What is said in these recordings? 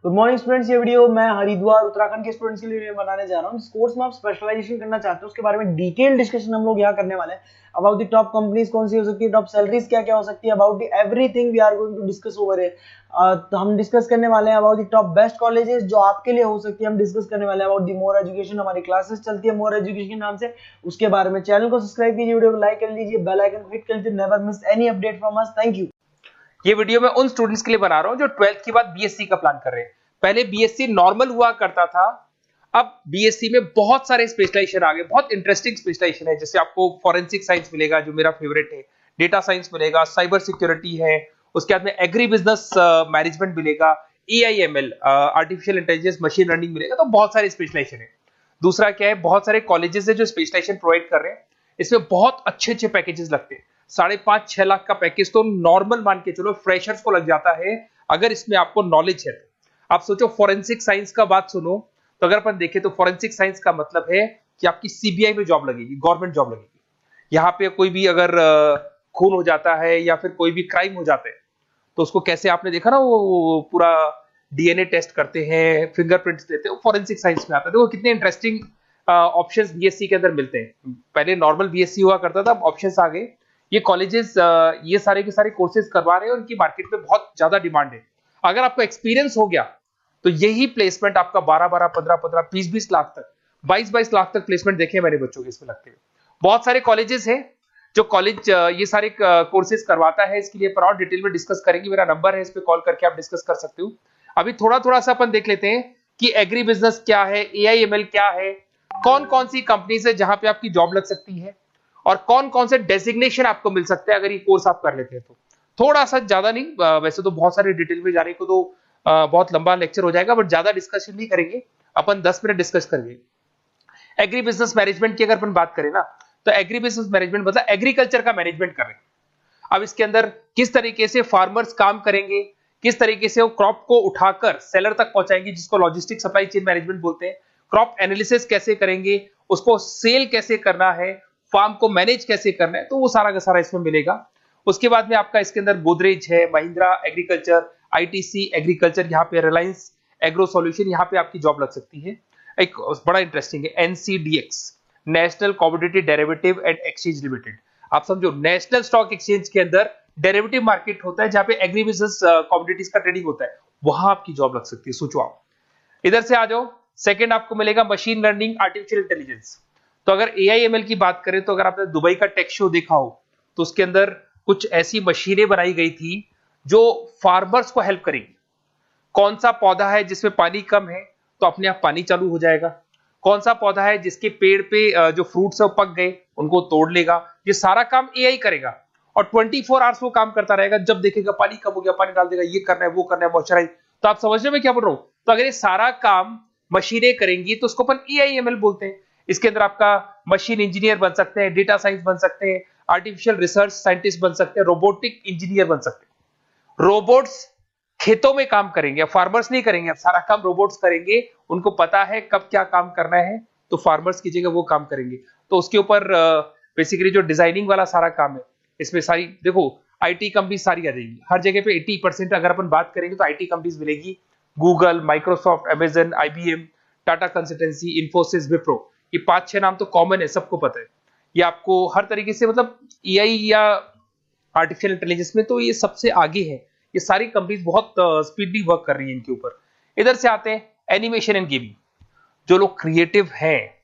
Good morning students, ये video मैं हरिद्वार उत्तराखंड के स्टूडेंट्स के लिए बनाने जा रहा हूँ। जिस कोर्स में आप स्पेशलाइजेशन करना चाहते हो उसके बारे में डिटेल डिस्कशन हम लोग यहाँ करने वाले हैं। अबाउट द टॉप कंपनीज कौन सी हो सकती है, टॉप सैलरीज क्या क्या हो सकती है, about the everything we are going to discuss over है। तो हम डिस्कस करने वाले हैं about the top best colleges जो आपके लिए हो सकती है। हम डिस्कस करने वाले हैं अबाउट द मोर एजुकेशन, हमारी क्लासेस चलती है मोर एजुकेशन नाम से, उसके बारे में। चैनल को सब्सक्राइब कीजिए, वीडियो को लाइक कर लीजिए, बेल आइकन को हिट कर लीजिए, never miss any update from us. Thank you. ये वीडियो मैं उन स्टूडेंट्स के लिए बना रहा हूं जो 12th के बाद बीएससी का प्लान कर रहे हैं। पहले बीएससी नॉर्मल हुआ करता था, अब बीएससी में बहुत सारे स्पेशलाइजेशन आ गए, बहुत इंटरेस्टिंग स्पेशलाइजेशन है। जैसे आपको फॉरेंसिक साइंस मिलेगा जो मेरा फेवरेट है, डेटा साइंस मिलेगा, साइबर सिक्योरिटी है, उसके बाद में एग्री बिजनेस मैनेजमेंट मिलेगा, AIML artificial intelligence machine learning मिलेगा। तो बहुत सारे स्पेशलाइजेशन है। दूसरा क्या है, बहुत सारे कॉलेजेस है जो स्पेशलाइजेशन प्रोवाइड कर रहे हैं। इसमें बहुत अच्छे अच्छे पैकेजेस लगते हैं। 5.5-6 लाख का पैकेज तो नॉर्मल मान के चलो फ्रेशर्स को लग जाता है, अगर इसमें आपको नॉलेज है तो। आप सोचो फॉरेंसिक साइंस का बात सुनो, तो अगर अपन देखें तो फॉरेंसिक साइंस का मतलब है कि आपकी सीबीआई में जॉब लगेगी, गवर्नमेंट जॉब लगेगी। यहाँ पे कोई भी अगर खून हो जाता है या फिर कोई भी क्राइम हो जाता है तो उसको कैसे, आपने देखा ना वो पूरा डीएनए टेस्ट करते हैं, फिंगरप्रिंट्स देते हैं, वो फॉरेंसिक साइंस में आता है। देखो कितने इंटरेस्टिंग ऑप्शंस बीएससी के अंदर मिलते हैं। पहले नॉर्मल बीएससी हुआ करता था, अब ऑप्शंस आ गए। ये कॉलेजेस ये सारे के सारे कोर्सेज करवा रहे हैं और उनकी मार्केट में बहुत ज्यादा डिमांड है। अगर आपको एक्सपीरियंस हो गया तो यही प्लेसमेंट आपका 12-12, 15-15, 20-20 लाख तक, 22-22 लाख तक प्लेसमेंट देखे मैंने बच्चों के इसमें लगते हुए। बहुत सारे कॉलेजेस हैं जो कॉलेज ये सारे कोर्सेज करवाता है। इसके लिए पर और डिटेल में डिस्कस करेंगे। मेरा नंबर है, इस पे कॉल करके आप डिस्कस कर सकते हो। अभी थोड़ा थोड़ा सा अपन देख लेते हैं कि एग्री बिजनेस क्या है, एआईएमएल क्या है, कौन कौन सी कंपनीज है जहां पे आपकी जॉब लग सकती है, और कौन कौन से डेजिग्नेशन आपको मिल सकते हैं अगर ये कोर्स आप कर लेते हैं तो। थोड़ा सा, ज्यादा नहीं, वैसे तो बहुत सारे डिटेल में जाने को तो बहुत लंबा लेक्चर हो जाएगा, बट ज्यादा डिस्कशन नहीं करेंगे, अपन 10 मिनट डिस्कस करेंगे। एग्री बिजनेस मैनेजमेंट की अगर अपन बात करें ना, तो एग्री बिजनेस मैनेजमेंट मतलब एग्रीकल्चर का मैनेजमेंट कर रहे हैं। अब इसके अंदर किस तरीके से फार्मर्स काम करेंगे, किस तरीके से वो क्रॉप को उठाकर सेलर तक पहुंचाएंगे, जिसको लॉजिस्टिक सप्लाई चेन मैनेजमेंट बोलते हैं। क्रॉप एनालिसिस कैसे करेंगे, उसको सेल कैसे करना है, फार्म को मैनेज कैसे करना है, तो वो सारा का सारा इसमें मिलेगा। उसके बाद में आपका इसके अंदर गोदरेज है, महिंद्रा एग्रीकल्चर, आईटीसी एग्रीकल्चर, यहाँ पे रिलायंस एग्रो सॉल्यूशन, यहाँ पे आपकी जॉब लग सकती है। एक बड़ा इंटरेस्टिंग है NCDEX, national commodity derivative and exchange limited. आप समझो, नेशनल स्टॉक एक्सचेंज के अंदर डेरिवेटिव मार्केट होता है जहां पे एग्री बिजनेस कमोडिटीज का ट्रेडिंग होता है, वहां आपकी जॉब लग सकती है। सोचो आप इधर से आ जाओ। सेकंड आपको मिलेगा मशीन लर्निंग, आर्टिफिशियल इंटेलिजेंस। तो अगर एआईएमएल की बात करें तो अगर आपने दुबई का टेक शो देखा हो तो उसके अंदर कुछ ऐसी मशीनें बनाई गई थी जो फार्मर्स को हेल्प करेगी। कौन सा पौधा है जिसमें पानी कम है तो अपने आप पानी चालू हो जाएगा, कौन सा पौधा है जिसके पेड़ पे जो फ्रूट्स है वो पक गए उनको तोड़ लेगा। ये सारा काम एआई करेगा और 24 आवर्स वो काम करता रहेगा। जब देखेगा पानी कम हो गया, पानी डाल देगा, ये करना है वो करना है, मॉइस्चराइज। तो आप समझ रहे मैं क्या बोल रहा हूं? तो अगर ये सारा काम मशीनें करेंगी तो उसको अपन एआईएमएल बोलते हैं। इसके अंदर आपका मशीन इंजीनियर बन सकते हैं, डेटा साइंस बन सकते हैं, आर्टिफिशियल रिसर्च साइंटिस्ट बन सकते हैं, रोबोटिक इंजीनियर बन सकते हैं। रोबोट्स खेतों में काम करेंगे, फार्मर्स नहीं करेंगे, अब सारा काम रोबोट्स करेंगे। उनको पता है कब क्या काम करना है, तो फार्मर्स की जगह वो काम करेंगे। तो उसके ऊपर बेसिकली जो डिजाइनिंग वाला सारा काम है, इसमें सारी देखो आईटी कंपनी सारी आ जाएगी। हर जगह पे 80% अगर अपन बात करेंगे तो आईटी कंपनीज मिलेगी। Google, Microsoft, Amazon, IBM, Tata consultancy, Infosys, Wipro, ये 5-6 नाम तो कॉमन है, सबको पता है। ये आपको हर तरीके से, मतलब एआई या आर्टिफिशियल इंटेलिजेंस में तो ये सबसे आगे है। ये सारी कंपनीज बहुत स्पीडली वर्क कर रही है इनके ऊपर। इधर से आते हैं एनिमेशन एंड गेमिंग। जो लोग क्रिएटिव हैं,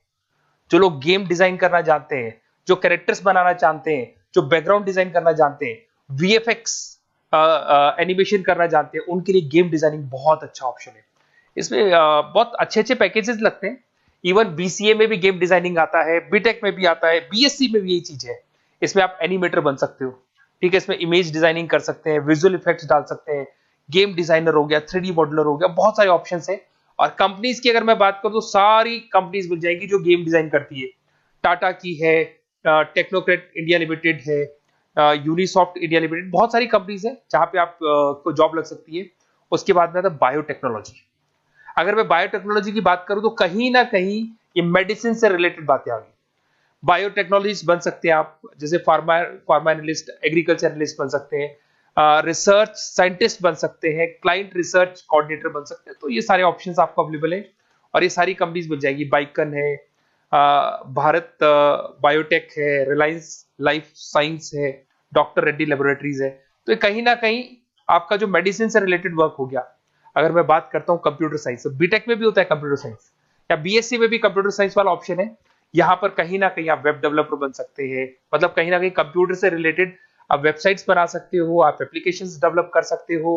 जो लोग गेम डिजाइन करना जानते हैं, जो कैरेक्टर्स बनाना जानते हैं, जो बैकग्राउंड डिजाइन करना जानते हैं, वीएफएक्स एनिमेशन करना जानते हैं, उनके लिए गेम डिजाइनिंग बहुत अच्छा ऑप्शन है। इसमें बहुत अच्छे अच्छे पैकेजेस लगते हैं। इवन बीसीए में भी गेम डिजाइनिंग आता है, बीटेक में भी आता है, बीएससी में भी यही चीज है। इसमें आप एनिमेटर बन सकते हो, ठीक है। इसमें इमेज डिजाइनिंग कर सकते हैं, विजुअल इफेक्ट्स डाल सकते हैं, गेम डिजाइनर हो गया, 3D मॉडलर हो गया, बहुत सारे ऑप्शंस हैं। और कंपनीज की अगर मैं बात करूं तो सारी कंपनीज मिल जाएंगी जो गेम डिजाइन करती है। टाटा की है, टेक्नोक्रेट इंडिया लिमिटेड है, यूनिसॉफ्ट इंडिया लिमिटेड, बहुत सारी कंपनीज है जहां पे आप को जॉब लग सकती है। उसके बाद में आता है बायोटेक्नोलॉजी। अगर मैं बायोटेक्नोलॉजी की बात करूं तो कहीं ना कहीं ये मेडिसिन से रिलेटेड बातें आ गई। बायोटेक्नोलॉजिस्ट बन सकते हैं आप, जैसे फार्मा एनालिस्ट, एग्रीकल्चर एनालिस्ट बन सकते हैं, रिसर्च साइंटिस्ट बन सकते हैं, क्लाइंट रिसर्च कोऑर्डिनेटर बन सकते हैं। तो ये सारे ऑप्शंस आपको अवेलेबल है और ये सारी कंपनीज मिल जाएगी। बाइकन है, भारत बायोटेक है, रिलायंस लाइफ साइंस है, डॉक्टर रेड्डी लेबोरेटरीज है। तो कहीं ना कहीं आपका जो मेडिसिन से रिलेटेड वर्क हो गया। अगर मैं बात करता हूँ कंप्यूटर साइंस, बीटेक में भी होता है कंप्यूटर साइंस, या बीएससी में भी कंप्यूटर साइंस वाला ऑप्शन है। यहाँ पर कहीं ना कहीं आप वेब डेवलपर बन सकते हैं, मतलब कहीं ना कहीं कंप्यूटर से रिलेटेड आप वेबसाइट्स बना सकते हो, आप एप्लीकेशंस डेवलप कर सकते हो,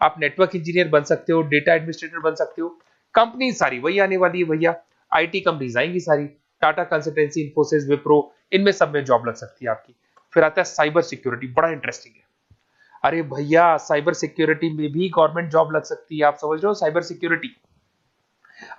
आप नेटवर्क इंजीनियर बन सकते हो, डेटा एडमिनिस्ट्रेटर बन सकते हो। कंपनी सारी वही आने वाली है भैया, आईटी कंपनीज आएंगी सारी, टाटा कंसल्टेंसी, इन्फोसिस, विप्रो, इनमें सब में जॉब लग सकती है आपकी। फिर आता है साइबर सिक्योरिटी, बड़ा इंटरेस्टिंग है। अरे भैया साइबर सिक्योरिटी में भी गवर्नमेंट जॉब लग सकती है। आप समझ रहे हो साइबर सिक्योरिटी,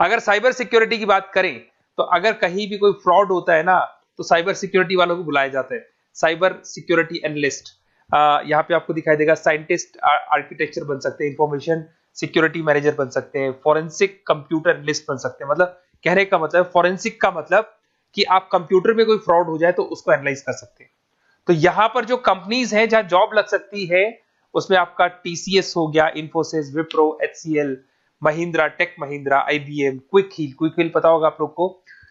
अगर साइबर सिक्योरिटी की बात करें तो अगर कहीं भी कोई फ्रॉड होता है ना तो साइबर सिक्योरिटी वालों को बुलाया जाता है, साइबर सिक्योरिटी एनालिस्ट। यहाँ पे आपको दिखाई देगा, साइंटिस्ट आर्किटेक्चर बन सकते हैं, इंफॉर्मेशन सिक्योरिटी मैनेजर बन सकते हैं, फॉरेंसिक कंप्यूटर एनालिस्ट बन सकते हैं। मतलब कहने का मतलब, फॉरेंसिक का मतलब कि आप कंप्यूटर में कोई फ्रॉड हो जाए तो उसको एनालाइज कर सकते हैं। तो यहां पर जो कंपनीज हैं जहां जॉब लग सकती है उसमें आपका टीसीएस हो गया, इन्फोसिस, विप्रो, एचसीएल, महिंद्रा, टेक महिंद्रा, आईबीएम, क्विक हील पता होगा आप लोग को,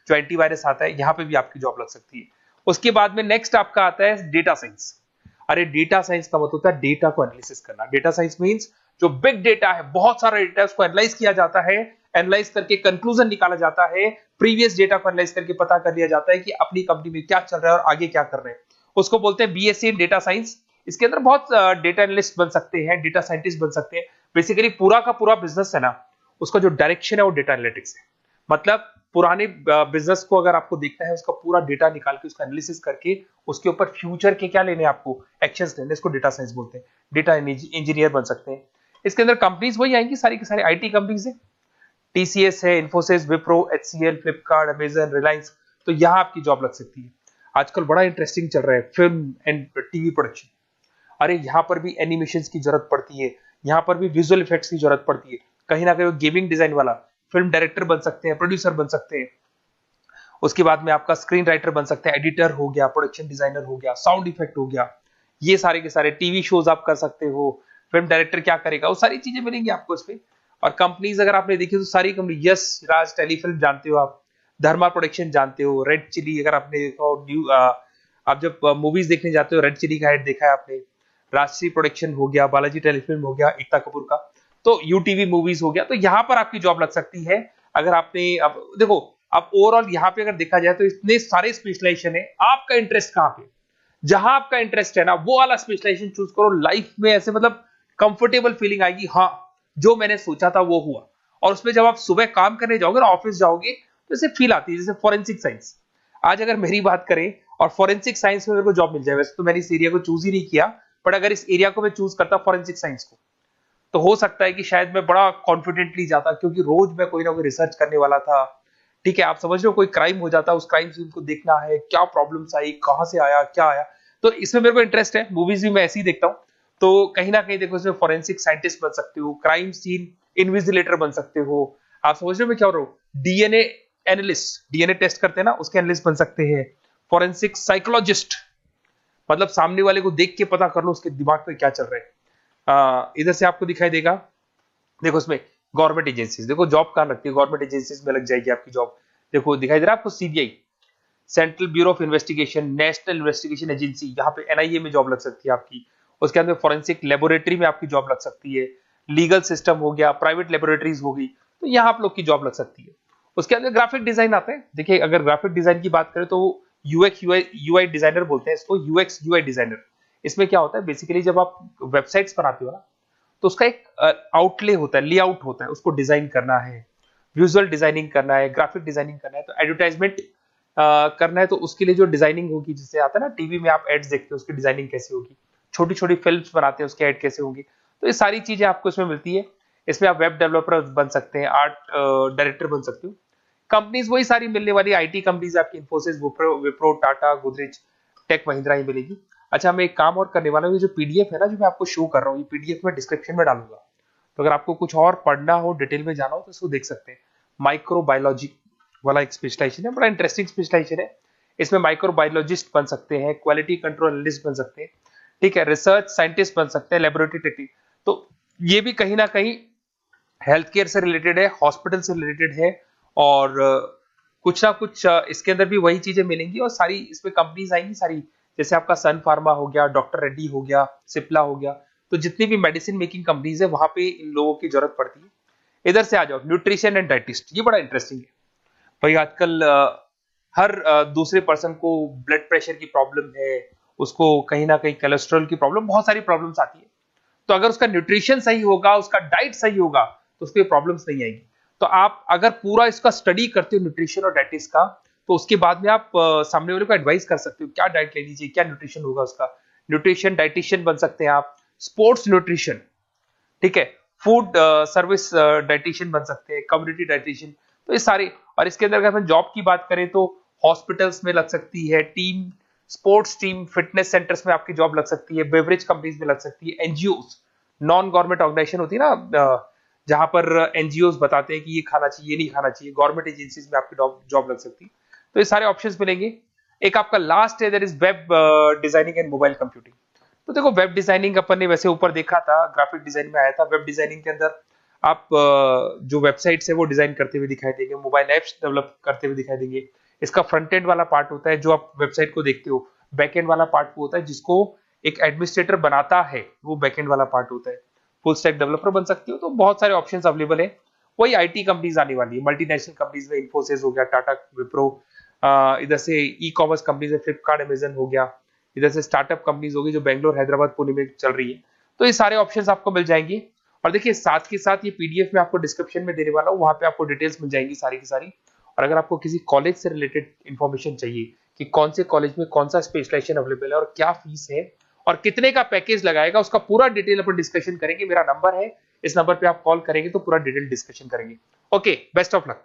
जो एंटीवायरस आता है, यहां पे भी आपकी जॉब लग सकती है। उसके बाद में नेक्स्ट आपका आता है डेटा साइंस। अरे डेटा साइंस का मतलब होता है डेटा को एनालिसिस करना। डेटा साइंस मींस जो बिग डेटा है, बहुत सारा डेटा है, उसको एनालाइज किया जाता है, एनालाइज करके कंक्लूजन निकाला जाता है, प्रीवियस डेटा को एनालाइज करके पता कर लिया जाता है कि अपनी कंपनी में क्या चल रहा है और आगे क्या कर रहे हैं। उसको बोलते हैं बीएससी इन डेटा साइंस। इसके अंदर बहुत डेटा एनालिस्ट बन सकते हैं, डेटा साइंटिस्ट बन सकते हैं। बेसिकली पूरा का पूरा बिजनेस है ना, उसका जो डायरेक्शन है वो डेटा एनालिटिक्स है। मतलब पुराने बिजनेस को अगर आपको देखना है, उसका पूरा डेटा निकाल के उसका एनालिसिस करके उसके ऊपर फ्यूचर के क्या लेने, आपको एक्शंस लेने, इसको डेटा साइंस बोलते हैं। डेटा इंजीनियर बन सकते हैं। इसके अंदर कंपनीज वही आएंगी, सारी की सारी आईटी कंपनीज है, टीसीएस है, इन्फोसिस, विप्रो, एचसीएल, फ्लिपकार्ट, अमेजन, रिलायंस। तो यहां आपकी जॉब लग सकती है। आजकल बड़ा इंटरेस्टिंग चल रहा है फिल्म एंड टीवी प्रोडक्शन। अरे यहाँ पर भी एनिमेशंस की जरूरत पड़ती है, यहाँ पर भी विजुअल इफेक्ट्स की जरूरत पड़ती है। कहीं ना कहीं गेमिंग डिजाइन वाला फिल्म डायरेक्टर बन सकते हैं, प्रोड्यूसर बन सकते हैं। उसके बाद में आपका स्क्रीन राइटर बन सकते हैं, एडिटर हो गया, प्रोडक्शन डिजाइनर हो गया, साउंड इफेक्ट हो गया, ये सारे के सारे टीवी शोज आप कर सकते हो। फिल्म डायरेक्टर क्या करेगा, वो सारी चीजें मिलेंगी आपको इसमें। और कंपनीज अगर आपने देखी तो सारी कंपनी, यस राज टेलीफिल्म जानते हो आप, धर्मा प्रोडक्शन जानते हो, रेड चिली अगर आपने देखा हो, न्यू आप जब मूवीज देखने जाते हो रेड चिली का एड देखा है आपने, राजश्री प्रोडक्शन हो गया, बालाजी टेलीफिल्म हो गया, एकता कपूर का, तो यूटीवी मूवीज हो गया। तो यहां पर आपकी जॉब लग सकती है। अगर आपने, अब देखो, अब ओवरऑल यहां पे अगर देखा जाए तो इतने सारे स्पेशलाइजेशन है, आपका इंटरेस्ट कहां पे, जहां आपका इंटरेस्ट है ना वो वाला स्पेशलाइजेशन चूज करो। लाइफ में ऐसे मतलब कंफर्टेबल फीलिंग आएगी, हाँ जो मैंने सोचा था वो हुआ। और उसमें जब आप सुबह काम करने जाओगे ना, ऑफिस जाओगे, तो ऐसे फील आती है जैसे फॉरेंसिक साइंस। आज अगर मेरी बात करें और फॉरेंसिक साइंस में मेरे को जॉब मिल जाए, वैसे तो मैंने इस एरिया को चूज ही नहीं किया, बट अगर इस एरिया को मैं चूज करता फॉरेंसिक साइंस को, तो हो सकता है कि शायद मैं बड़ा कॉन्फिडेंटली जाता, क्योंकि रोज मैं कोई ना कोई रिसर्च करने वाला था। ठीक है, आप समझ रहे हो, कोई क्राइम हो जाता, उस क्राइम सीन को देखना है, क्या प्रॉब्लम्स आई, कहां से आया, क्या आया। तो इसमें मेरे को इंटरेस्ट है, मूवीज भी मैं ऐसे ही देखता हूँ। तो कहीं ना कहीं देखो, इसमें फॉरेंसिक साइंटिस्ट बन सकते हो, क्राइम सीन इन्विजिलेटर बन सकते हो। आप समझ रहे हो मैं क्या हो रहा हूँ, डीएनए एनालिस्ट, डीएनए टेस्ट करते हैं ना, उसके एनालिस्ट बन सकते हैं। फॉरेंसिक साइकोलॉजिस्ट, मतलब सामने वाले को देख के पता कर लो उसके दिमाग में क्या चल रहा है। इधर से आपको दिखाई देगा, देखो इसमें गवर्नमेंट एजेंसीज, देखो जॉब कहां लगती है, गवर्नमेंट एजेंसीज में लग जाएगी आपकी जॉब। देखो दिखाई दे रहा है आपको, CBI, central bureau of investigation, national investigation agency, यहाँ पे एनआईए में जॉब लग सकती है आपकी। उसके अंदर फॉरेंसिक लेबोरेटरी में आपकी जॉब लग सकती है। लीगल सिस्टम हो गया, प्राइवेट लेबोरेटरीज हो गई, तो यहाँ आप लोग की जॉब लग सकती है। उसके अंदर ग्राफिक डिजाइन आता है। देखिए अगर ग्राफिक डिजाइन की बात करें तो यूएक्स यूआई डिजाइनर बोलते हैं इसको, यूएक्स यूआई डिजाइनर। इसमें क्या होता है, बेसिकली जब आप वेबसाइट्स बनाते हो ना, तो उसका एक आउटले होता है, लेआउट होता है, उसको डिजाइन करना है, विजुअल डिजाइनिंग करना है, ग्राफिक डिजाइनिंग करना है, तो एडवर्टाइजमेंट करना है, तो उसके लिए जो डिजाइनिंग होगी, जिससे आता है ना टीवी में आप एड्स देखते हो, उसकी डिजाइनिंग कैसी होगी, छोटी छोटी फिल्म्स बनाते हैं उसके एड कैसे होंगी, तो ये सारी चीजें आपको इसमें मिलती है। इसमें आप वेब डेवलपर बन सकते हैं, आर्ट डायरेक्टर बन सकते हो। कंपनीज वही सारी मिलने वाली, आईटी कंपनीज आपकी, इन्फोसिस, विप्रो, टाटा, गोदरेज, टेक महिंद्रा ही मिलेगी। अच्छा, मैं एक काम और करने वाला हूँ, ये जो पीडीएफ है ना जो मैं आपको शो कर रहा हूँ, ये पीडीएफ में डिस्क्रिप्शन में डालूंगा, तो अगर आपको कुछ और पढ़ना हो, डिटेल में जाना हो, तो इसको देख सकते हैं। माइक्रोबायोलॉजी वाला एक स्पेशलाइजेशन है, बड़ा इंटरेस्टिंग स्पेशलाइजेशन है। इसमें माइक्रोबायोलॉजिस्ट बन सकते हैं, क्वालिटी कंट्रोल एनालिस्ट बन सकते हैं। ठीक है, रिसर्च साइंटिस्ट बन सकते हैं, लेबोरेटरी टेक्निक, तो ये भी कहीं ना कहीं हेल्थ केयर से रिलेटेड है, हॉस्पिटल से रिलेटेड है, और कुछ ना कुछ इसके अंदर भी वही चीजें मिलेंगी, और सारी इसमें कंपनीज आएंगी सारी, जैसे आपका सन फार्मा हो गया, डॉक्टर रेड्डी हो गया, सिप्ला हो गया, तो जितनी भी मेडिसिन मेकिंग कंपनीज है वहां पे इन लोगों की जरूरत पड़ती है। इधर से आ जाओ, न्यूट्रिशन एंड डाइटिस्ट, ये बड़ा इंटरेस्टिंग है भाई। आजकल हर दूसरे पर्सन को ब्लड प्रेशर की प्रॉब्लम है, उसको कहीं ना कहीं कोलेस्ट्रॉल की प्रॉब्लम, बहुत सारी प्रॉब्लम्स आती है। तो अगर उसका न्यूट्रिशन सही होगा, उसका डाइट सही होगा, तो उसको प्रॉब्लम्स नहीं आएगी। तो आप अगर पूरा इसका स्टडी करते हो न्यूट्रिशन और डाइटिस का, तो उसके बाद में आप सामने वाले को एडवाइस कर सकते हो क्या डाइट लेनी चाहिए, क्या न्यूट्रिशन होगा उसका। न्यूट्रिशन डाइटिशियन बन सकते हैं आप, स्पोर्ट्स न्यूट्रिशन, ठीक है, फूड सर्विस डाइटिशियन बन सकते हैं, कम्युनिटी डाइटिशियन, तो ये सारे। और इसके अंदर अगर हम जॉब की बात करें तो हॉस्पिटल्स में लग सकती है, team sports team fitness centres में आपकी जॉब लग सकती है, बेवरेज कंपनीज में लग सकती है, एनजीओस नॉन गवर्नमेंट ऑर्गेनाइजेशन होती है ना, जहां पर एनजीओस बताते हैं कि ये खाना चाहिए, ये नहीं खाना चाहिए, गवर्नमेंट एजेंसीज में आपकी जॉब लग सकती है। तो ये सारे ऑप्शंस मिलेंगे। एक आपका लास्ट है, that is web designing and mobile computing. तो देखो, वेब डिजाइनिंग अपन ने वैसे ऊपर देखा था, ग्राफिक डिजाइन में आया था। वेब डिजाइनिंग के अंदर आप जो वेबसाइट्स है वो डिजाइन करते हुए दिखाई देंगे, मोबाइल एप्स डेवलप करते हुए दिखाई देंगे। इसका फ्रंट एंड वाला पार्ट होता है जो आप वेबसाइट को देखते हो, बैक एंड वाला पार्ट वो होता है जिसको एक एडमिनिस्ट्रेटर बनाता है, वो बैक एंड वाला पार्ट होता है। फुल स्टैक डेवलपर बन सकते हो। तो बहुत सारे ऑप्शंस अवेलेबल है। वही आईटी कंपनीज आने वाली है, मल्टीनेशनल कंपनीज में इन्फोसिस हो गया, टाटा, विप्रो, इधर से ई कॉमर्स कंपनीज में फ्लिपकार्ट, अमेजन हो गया, इधर से स्टार्टअप कंपनीज होगी जो बेंगलोर, हैदराबाद, पुणे में चल रही है। तो ये सारे ऑप्शंस आपको मिल जाएंगे। और देखिए, साथ के साथ ये पीडीएफ में आपको डिस्क्रिप्शन में देने वाला हूँ, वहां पे आपको डिटेल्स मिल जाएंगी सारी की सारी। और अगर आपको किसी कॉलेज से रिलेटेड इन्फॉर्मेशन चाहिए कि कौन से कॉलेज में कौन सा स्पेशलाइजेशन अवेलेबल है और क्या फीस है और कितने का पैकेज लगाएगा, उसका पूरा डिटेल अपन डिस्कशन करेंगे। मेरा नंबर है, इस नंबर पे आप कॉल करेंगे तो पूरा डिटेल डिस्कशन करेंगे। Okay, best of luck.